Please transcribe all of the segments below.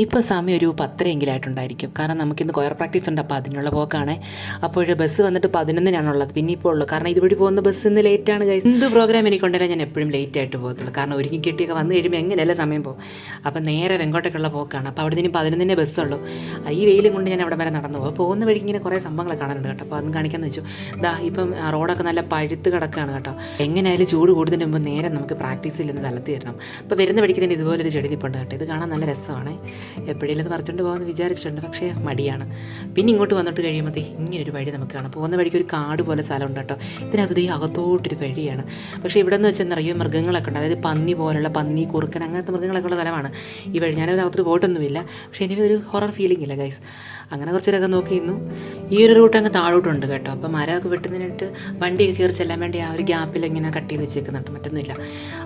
ഇപ്പോൾ സമയം ഒരു 10:30 കാരണം നമുക്കിന്ന് കൊയർ പ്രാക്ടീസ് ഉണ്ട്. അപ്പോൾ അതിനുള്ള പോക്കാണ്. അപ്പോൾ ബസ് വന്നിട്ട് 11-നാണുള്ളത്. പിന്നെ ഇപ്പോൾ ഉള്ളൂ, കാരണം ഇതുവഴി പോകുന്ന ബസ് ഇന്ന് ലേറ്റാണ്. എന്ത് പ്രോഗ്രാം എനിക്കുണ്ടെങ്കിൽ ഞാൻ എപ്പോഴും ലേറ്റ് ആയിട്ട് പോകത്തുള്ളൂ. കാരണം ഒരുങ്ങി കെട്ടിയൊക്കെ വന്നു കഴിയുമ്പോൾ എങ്ങനെയല്ല സമയം പോകും. അപ്പോൾ നേരെ വെങ്കോട്ടേക്കുള്ള പോക്കാണ്. അപ്പോൾ അവിടെ നിന്ന് 11-ന് ബസ്സുള്ളൂ. ഈ വെയിലും കൊണ്ട് ഞാൻ അവിടെ വരെ നടന്നു പോകും. പോകുന്ന വഴിക്ക് ഇങ്ങനെ കുറേ സംഭവങ്ങൾ കാണാനുണ്ട് കേട്ടോ. അപ്പോൾ അതൊന്നും കാണിക്കാമെന്ന് വെച്ചു. ഇപ്പം റോഡൊക്കെ നല്ല പഴുത്ത് കിടക്കുകയാണ് കേട്ടോ. എങ്ങനെയായാലും ചൂട് കൂടുന്നതിന് മുമ്പ് നേരെ നമുക്ക് പ്രാക്ടീസിൽ നിന്ന് തലത്തി തരണം. അപ്പോൾ വരുന്ന വഴിക്ക് തന്നെ ഇതുപോലൊരു ചെടി നിൽപ്പുണ്ട് കേട്ടോ. ഇത് കാണാൻ നല്ല രസമാണ്. എപ്പോഴേലും പറിച്ചുകൊണ്ട് പോകാമെന്ന് വിചാരിച്ചിട്ടുണ്ട്, പക്ഷേ മടിയാണ്. പിന്നെ ഇങ്ങോട്ട് വന്നിട്ട് കഴിയുമ്പോഴത്തേ ഇങ്ങനൊരു വഴി നമുക്ക് കാണാം. പോകുന്ന വഴിക്ക് ഒരു കാട് പോലെ സ്ഥലമുണ്ട് കേട്ടോ. ഇതിനകത്ത് അകത്തോട്ടൊരു വഴിയാണ്. പക്ഷേ ഇവിടെ നിന്ന് വെച്ചാൽ നിറയെ മൃഗങ്ങളൊക്കെ ഉണ്ട്. അതായത് പന്നി പോലുള്ള പന്നി, കുറുക്കൻ, അങ്ങനത്തെ മൃഗങ്ങളൊക്കെ ഉള്ള സ്ഥലമാണ് ഈ വഴി. ഞാനതിനകത്ത് പോയിട്ടൊന്നുമില്ല, പക്ഷേ എനിക്ക് ഒരു ഹൊറർ ഫീലിംഗ് ഇല്ല ഗൈസ്. അങ്ങനെ കുറച്ചൊക്കെ നോക്കിയിരുന്നു. ഈ ഒരു റൂട്ട് അങ്ങ് താഴോട്ടുണ്ട് കേട്ടോ. അപ്പോൾ മരമൊക്കെ വെട്ടുന്നതിനായിട്ട് വണ്ടിയൊക്കെ കയറി ചെല്ലാൻ വേണ്ടി ആ ഒരു ഗ്യാപ്പിൽ ഇങ്ങനെ കട്ട് ചെയ്ത് വെച്ചേക്കുന്നുണ്ട്, മറ്റൊന്നുമില്ല.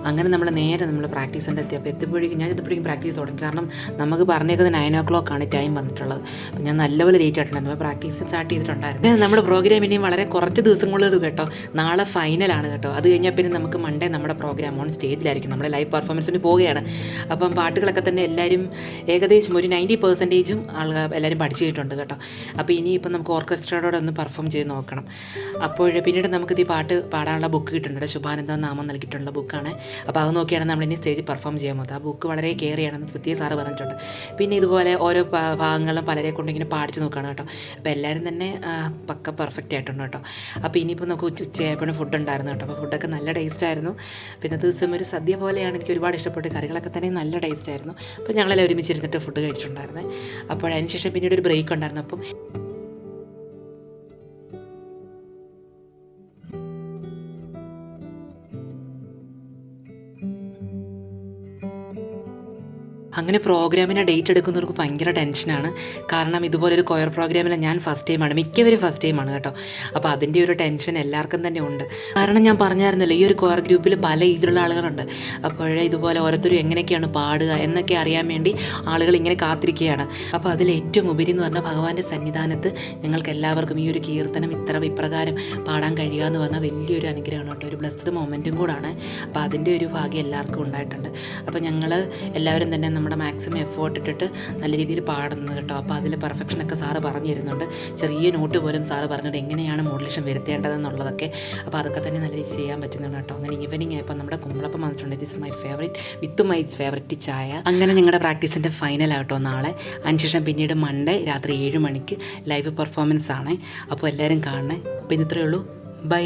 അങ്ങനെ നമ്മൾ പ്രാക്ടീസ് സെൻ്റർ എത്തി. അപ്പോൾ എത്തിയപ്പോഴേക്കും പ്രാക്ടീസ് തുടങ്ങി. കാരണം നമുക്ക് പറഞ്ഞേക്കുന്നത് 9 o'clock ടൈം വന്നിട്ടുള്ളത്. അപ്പോൾ ഞാൻ നല്ലപോലെ ലേറ്റ് ആയിട്ടുണ്ടായിരുന്നു. അപ്പോൾ പ്രാക്ടീസ് സ്റ്റാർട്ട് ചെയ്തിട്ടുണ്ടായിരുന്നു. നമ്മുടെ പ്രോഗ്രാം ഇനിയും വളരെ കുറച്ച് ദിവസങ്ങളുള്ളൂ കേട്ടോ. നാളെ ഫൈനലാണ് കേട്ടോ. അത് കഴിഞ്ഞാൽ പിന്നെ നമുക്ക് മൺഡേ നമ്മുടെ പ്രോഗ്രാം ഓൺ സ്റ്റേജിലായിരിക്കും. നമ്മുടെ ലൈവ് പെർഫോമൻസിന് പോവുകയാണ്. അപ്പം പാട്ടുകളൊക്കെ തന്നെ എല്ലാവരും ഏകദേശം ഒരു 90% ആളുകൾ എല്ലാവരും പഠിച്ചു കേട്ടോ. അപ്പോൾ ഇനിയിപ്പം നമുക്ക് ഓർക്കസ്ട്രയോടെ ഒന്ന് പെർഫോം ചെയ്ത് നോക്കണം. അപ്പോൾ പിന്നീട് നമുക്കിത് ഈ പാട്ട് പാടാനുള്ള ബുക്ക് കിട്ടുന്നുണ്ട്. ശുഭാനന്ദ നാമം നൽകിയിട്ടുള്ള ബുക്കാണ്. അപ്പോൾ അത് നോക്കിയാണ് നമ്മളിനി സ്റ്റേജിൽ പെർഫോം ചെയ്യാൻ പോകുന്നത്. ആ ബുക്ക് വളരെ കെയർ ചെയ്യണമെന്ന് പ്രത്യേക സാറ് പറഞ്ഞിട്ടുണ്ട്. പിന്നെ ഇതുപോലെ ഓരോ ഭാഗങ്ങളും പലരെ കൊണ്ട് ഇങ്ങനെ പാടിച്ച് നോക്കുകയാണ് കേട്ടോ. അപ്പോൾ എല്ലാവരും തന്നെ പക്ക പെർഫെക്റ്റ് ആയിട്ടുണ്ട് കേട്ടോ. അപ്പോൾ ഇനിയിപ്പോൾ നമുക്ക് ഉച്ചയായപ്പോഴും ഫുഡ് ഉണ്ടായിരുന്നു കേട്ടോ. അപ്പോൾ ഫുഡൊക്കെ നല്ല ടേസ്റ്റ് ആയിരുന്നു. പിന്നെ ദിവസം ഒരു സദ്യ പോലെയാണ്. എനിക്ക് ഒരുപാട് ഇഷ്ടപ്പെട്ടു. കറികളൊക്കെ തന്നെ നല്ല ടേസ്റ്റ് ആയിരുന്നു. അപ്പോൾ ഞങ്ങളെല്ലാം ഒരുമിച്ചിരുന്നിട്ട് ഫുഡ് കഴിച്ചിട്ടുണ്ടായിരുന്നു. അപ്പോൾ അതിന് ശേഷം പിന്നീട് ഒരു ബ്രേക്ക് ഉണ്ടായിരുന്നു. അപ്പം അങ്ങനെ പ്രോഗ്രാമിന് ഡേറ്റ് എടുക്കുന്നവർക്ക് ഭയങ്കര ടെൻഷനാണ്. കാരണം ഇതുപോലൊരു കൊയർ പ്രോഗ്രാമിൽ ഞാൻ ഫസ്റ്റ് ടൈമാണ്, മിക്കവരും ഫസ്റ്റ് ടൈമാണ് കേട്ടോ. അപ്പോൾ അതിൻ്റെ ഒരു ടെൻഷൻ എല്ലാവർക്കും തന്നെ ഉണ്ട്. കാരണം ഞാൻ പറഞ്ഞായിരുന്നല്ലോ, ഈ ഒരു കൊയർ ഗ്രൂപ്പിൽ പല ഏജിലുള്ള ആളുകളുണ്ട്. അപ്പോഴേ ഇതുപോലെ ഓരോരുത്തരും എങ്ങനെയൊക്കെയാണ് പാടുക എന്നൊക്കെ അറിയാൻ വേണ്ടി ആളുകൾ ഇങ്ങനെ കാത്തിരിക്കുകയാണ്. അപ്പോൾ അതിൽ ഏറ്റവും ഉപരി എന്ന് പറഞ്ഞാൽ ഭഗവാന്റെ സന്നിധാനത്ത് ഞങ്ങൾക്ക് എല്ലാവർക്കും ഈ ഒരു കീർത്തനം ഇപ്രകാരം പാടാൻ കഴിയുക എന്ന് പറഞ്ഞാൽ വലിയൊരു അനുഗ്രഹമാണ് കേട്ടോ. ഒരു ബ്ലെസ്ഡ് മൊമെൻറ്റും കൂടാണ്. അപ്പോൾ അതിൻ്റെ ഒരു ഭാഗ്യം എല്ലാവർക്കും ഉണ്ടായിട്ടുണ്ട്. അപ്പോൾ ഞങ്ങൾ എല്ലാവരും തന്നെ നമ്മുടെ മാക്സിമം എഫേർട്ട് ഇട്ടിട്ട് നല്ല രീതിയിൽ പാടുന്നത് കേട്ടോ. അപ്പോൾ അതിൽ പെർഫെക്ഷനൊക്കെ സാറ് പറഞ്ഞു തരുന്നുണ്ട്. ചെറിയ നോട്ട് പോലും സാറ് പറഞ്ഞിട്ട് എങ്ങനെയാണ് മോഡുലേഷൻ വരുത്തേണ്ടതെന്നുള്ളതൊക്കെ. അപ്പോൾ അതൊക്കെ തന്നെ നല്ല രീതിയിൽ ചെയ്യാൻ പറ്റുന്നുണ്ട് കേട്ടോ. അങ്ങനെ ഈവനിങ് ആയപ്പോൾ നമ്മുടെ കുമ്പളപ്പം വന്നിട്ടുണ്ട്. This my favourite with my favourite ചായ. അങ്ങനെ ഞങ്ങളുടെ പ്രാക്ടീസിൻ്റെ ഫൈനലായിട്ടോ നാളെ. അതിനുശേഷം പിന്നീട് മൺഡേ രാത്രി 7 മണിക്ക് ലൈവ് പെർഫോമൻസ് ആണ്. അപ്പോൾ എല്ലാവരും കാണണേ. അപ്പോൾ ഇത്രയേ ഉള്ളൂ. ബൈ.